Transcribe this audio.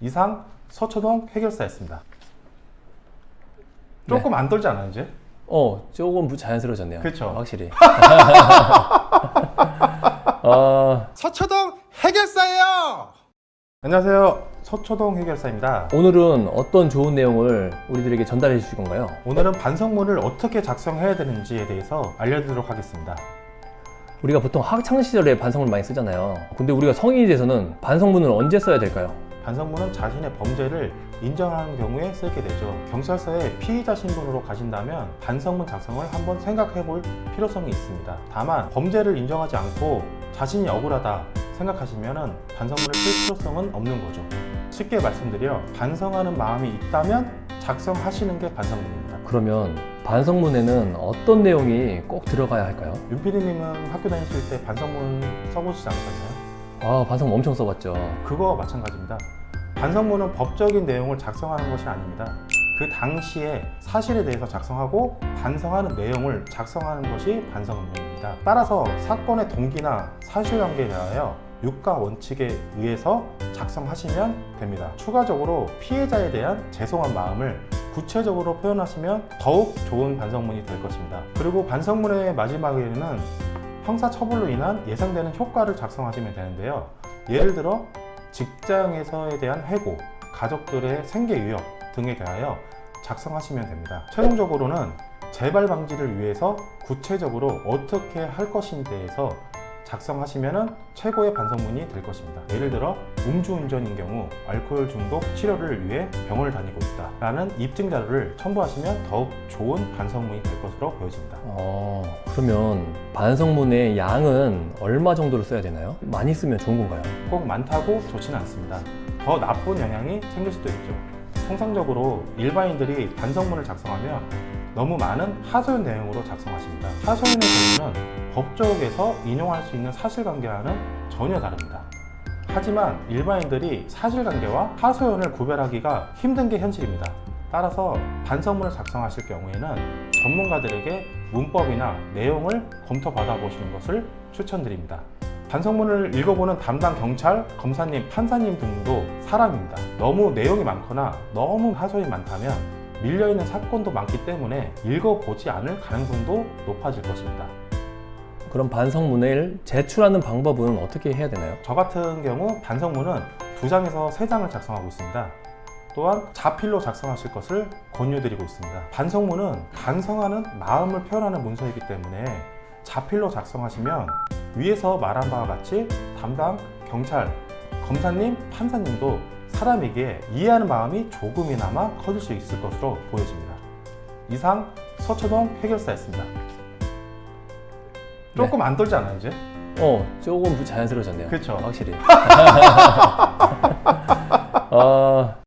이상 서초동 해결사였습니다. 조금 안 떨지 않아요 이제? 조금 자연스러워졌네요. 그쵸. 확실히. 서초동 해결사예요. 안녕하세요, 서초동 해결사입니다. 오늘은 어떤 좋은 내용을 우리들에게 전달해 주실 건가요? 오늘은 반성문을 어떻게 작성해야 되는지에 대해서 알려드리도록 하겠습니다. 우리가 보통 학창 시절에 반성문을 많이 쓰잖아요. 근데 우리가 성인이 돼서는 반성문을 언제 써야 될까요? 반성문은 자신의 범죄를 인정하는 경우에 쓰게 되죠. 경찰서에 피의자 신분으로 가신다면 반성문 작성을 한번 생각해 볼 필요성이 있습니다. 다만 범죄를 인정하지 않고 자신이 억울하다 생각하시면 반성문을 쓸 필요성은 없는 거죠. 쉽게 말씀드려 반성하는 마음이 있다면 작성하시는 게 반성문입니다. 그러면 반성문에는 어떤 내용이 꼭 들어가야 할까요? 윤PD님은 학교 다니실 때 반성문 써보시지 않으셨나요? 반성문 엄청 써봤죠. 그거와 마찬가지입니다. 반성문은 법적인 내용을 작성하는 것이 아닙니다. 그 당시에 사실에 대해서 작성하고 반성하는 내용을 작성하는 것이 반성문입니다. 따라서 사건의 동기나 사실관계에 대하여 유가 원칙에 의해서 작성하시면 됩니다. 추가적으로 피해자에 대한 죄송한 마음을 구체적으로 표현하시면 더욱 좋은 반성문이 될 것입니다. 그리고 반성문의 마지막에는 형사처벌로 인한 예상되는 효과를 작성하시면 되는데요. 예를 들어 직장에서에 대한 해고, 가족들의 생계 위협 등에 대하여 작성하시면 됩니다. 최종적으로는 재발 방지를 위해서 구체적으로 어떻게 할 것인에 대해서 작성하시면 최고의 반성문이 될 것입니다. 예를 들어 음주운전인 경우 알코올 중독 치료를 위해 병원을 다니고 있다 라는 입증 자료를 첨부하시면 더욱 좋은 반성문이 될 것으로 보여집니다. 그러면 반성문의 양은 얼마 정도로 써야 되나요? 많이 쓰면 좋은 건가요? 꼭 많다고 좋지는 않습니다. 더 나쁜 영향이 생길 수도 있죠. 통상적으로 일반인들이 반성문을 작성하면 너무 많은 하소연 내용으로 작성하십니다. 하소연의 경우는 법적에서 인용할 수 있는 사실관계와는 전혀 다릅니다. 하지만 일반인들이 사실관계와 하소연을 구별하기가 힘든 게 현실입니다. 따라서 반성문을 작성하실 경우에는 전문가들에게 문법이나 내용을 검토받아 보시는 것을 추천드립니다. 반성문을 읽어보는 담당 경찰, 검사님, 판사님 등도 사람입니다. 너무 내용이 많거나 너무 하소연이 많다면 밀려있는 사건도 많기 때문에 읽어보지 않을 가능성도 높아질 것입니다. 그럼 반성문을 제출하는 방법은 어떻게 해야 되나요? 저 같은 경우 반성문은 2장에서 3장을 작성하고 있습니다. 또한 자필로 작성하실 것을 권유드리고 있습니다. 반성문은 반성하는 마음을 표현하는 문서이기 때문에 자필로 작성하시면 위에서 말한 바와 같이 담당 경찰, 검사님, 판사님도 사람에게 이해하는 마음이 조금이나마 커질 수 있을 것으로 보여집니다. 이상 서초동 해결사였습니다. 조금 안 떨지 않아요 이제? 조금 자연스러워졌네요. 그쵸. 확실히.